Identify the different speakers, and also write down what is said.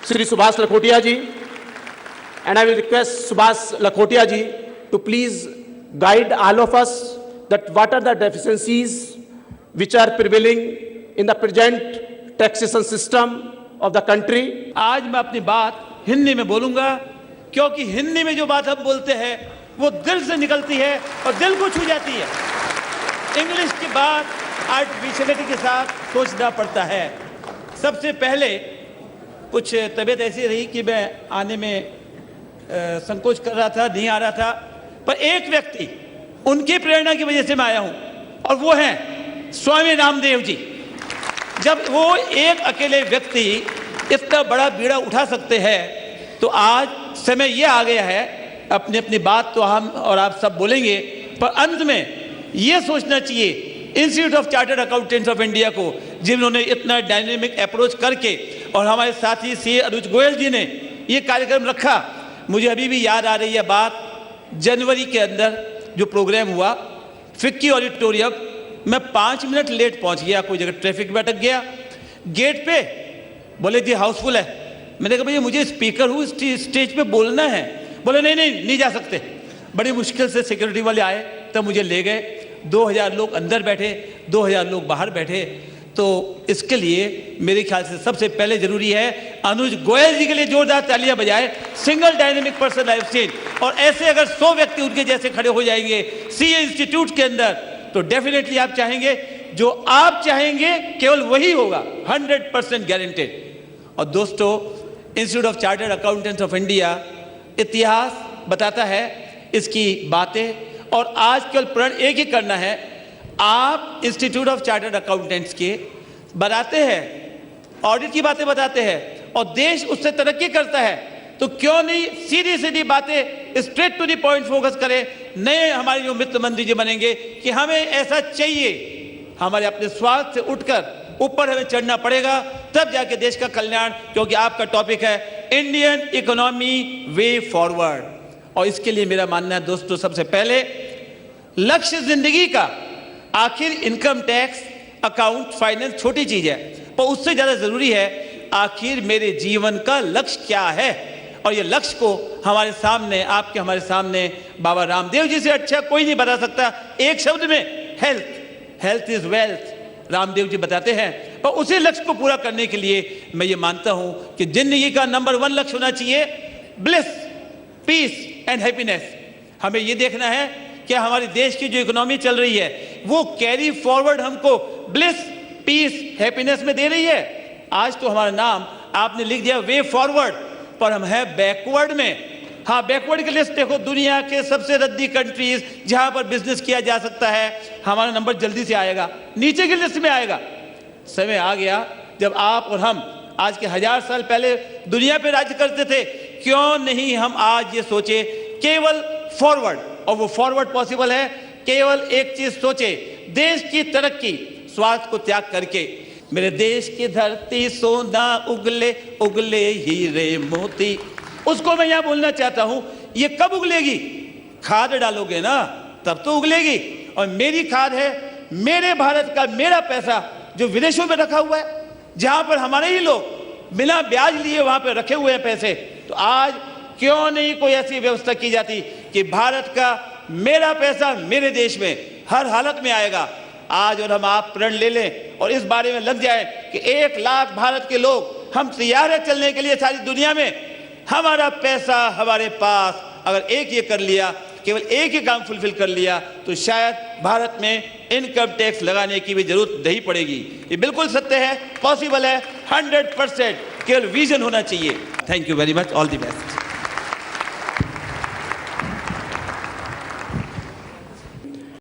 Speaker 1: Shri Subhas Lakhotia ji, and I will request Subhas Lakhotia ji to please guide all of us that what are the deficiencies which are prevailing in the present taxation system of the country.
Speaker 2: आज मैं अपनी बात हिंदी में बोलूंगा, क्योंकि हिंदी में जो बात हम बोलते हैं वो दिल से निकलती है और दिल को छू जाती है। इंग्लिश की बात आर्टिफिशियलिटी के साथ सोचना पड़ता है। सबसे पहले कुछ तबीयत ऐसी रही कि मैं आने में संकोच कर रहा था, नहीं आ रहा था, पर एक व्यक्ति उनकी प्रेरणा की वजह से मैं आया हूं और वो हैं स्वामी रामदेव जी। जब वो एक अकेले व्यक्ति इतना बड़ा बीड़ा उठा सकते हैं तो आज समय ये आ गया है, अपनी अपनी बात तो हम और आप सब बोलेंगे, पर अंत में ये सोचना चाहिए institute of chartered accountants of India को, जिन्होंने इतना डायनेमिक अप्रोच करके, और हमारे साथी सी अनुज गोयल जी ने ये कार्यक्रम रखा। मुझे अभी भी याद आ रही है बात, जनवरी के अंदर जो प्रोग्राम हुआ फिक्की ऑडिटोरियम, मैं 5 मिनट लेट पहुंच गया, कोई जगह ट्रैफिक में अटक गया, गेट पे बोले जी हाउसफुल है। मैंने कहा भैया मुझे स्पीकर हूँ, स्टेज पे बोलना है। बोले नहीं जा सकते। बड़ी मुश्किल से सिक्योरिटी वाले आए, तब मुझे ले गए। 2000 लोग अंदर बैठे, 2000 लोग बाहर बैठे। तो इसके लिए मेरे ख्याल से सबसे पहले जरूरी है अनुज गोयल जी के लिए जोरदार तालियां बजाएं। Single dynamic person life stage, और ऐसे अगर 100 व्यक्ति उनके जैसे खड़े हो जाएंगे सीए इंस्टीट्यूट के अंदर, तो डेफिनेटली आप चाहेंगे, जो आप चाहेंगे केवल वही होगा, 100% गारंटेड। और दोस्तों, institute of chartered accountants of India इतिहास बताता है इसकी बातें, और आज केवल प्रण एक ही करना है। आप इंस्टीट्यूट ऑफ चार्टर्ड अकाउंटेंट्स के बताते हैं, ऑडिट की बातें बताते हैं, और देश उससे तरक्की करता है, तो क्यों नहीं सीधी सीधी बातें straight to the point focus करें। नए हमारे जो मित्र मंत्री जी बनेंगे कि हमें ऐसा चाहिए, हमारे अपने स्वार्थ से उठकर ऊपर हमें चढ़ना पड़ेगा, तब जाके देश का कल्याण। क्योंकि आपका टॉपिक है इंडियन इकोनॉमी वे फॉरवर्ड, और इसके लिए मेरा मानना है दोस्तों, सबसे पहले लक्ष्य जिंदगी का, आखिर इनकम टैक्स, अकाउंट, फाइनेंस छोटी चीज है, पर उससे ज्यादा जरूरी है आखिर मेरे जीवन का लक्ष्य क्या है। और ये लक्ष्य को हमारे सामने, आपके हमारे सामने बाबा रामदेव जी से अच्छा कोई नहीं बता सकता। एक शब्द में health is wealth, Ramdev ji बताते हैं। पर उसी लक्ष्य को पूरा करने के लिए मैं ये मानता हूं कि जिंदगी का नंबर 1 लक्ष्य होना चाहिए ब्लिस, पीस एंड हैप्पीनेस। हमें ये देखना है कि हमारे देश की जो इकोनॉमी चल रही है वो कैरी फॉरवर्ड हमको ब्लिस, पीस, हैप्पीनेस में दे रही है। आज तो हमारा नाम आपने लिख दिया वे फॉरवर्ड, पर हम हैं बैकवर्ड में। हाँ, बैकवर्ड की लिस्ट देखो, दुनिया के सबसे रद्दी कंट्रीज जहां पर बिजनेस किया जा सकता है, हमारा नंबर जल्दी से आएगा, नीचे की लिस्ट में आएगा। समय आ गया जब आप और हम आज के 1000 साल पहले दुनिया पे राज्य करते थे, क्यों नहीं हम आज ये सोचे केवल फॉरवर्ड। और वो फॉरवर्ड पॉसिबल है केवल एक चीज सोचे, देश की तरक्की स्वार्थ को त्याग करके। मेरे देश की धरती सोना उगले उगले हीरे मोती, उसको मैं यहां बोलना चाहता हूं। ये कब उगलेगी? खाद डालोगे ना, तब तो उगलेगी। और मेरी खाद है मेरे भारत का, मेरा पैसा जो विदेशों में रखा हुआ है, जहां पर हमारे ही लोग बिना ब्याज लिए वहां पर रखे हुए हैं पैसे। तो आज क्यों नहीं कोई ऐसी व्यवस्था की जाती कि भारत का मेरा पैसा मेरे देश में हर हालत में आएगा। आज और हम आप प्रण ले लें और इस बारे में लग जाए कि 1 लाख भारत के लोग, हम तैयार है चलने के लिए सारी दुनिया में। हमारा पैसा हमारे पास, अगर एक ये कर लिया, केवल एक ही काम फुलफिल कर लिया, तो शायद भारत में इनकम टैक्स लगाने की भी जरूरत नहीं पड़ेगी। ये बिल्कुल सत्य है, पॉसिबल है, 100%। केवल विजन होना चाहिए। Thank you very much, all the best.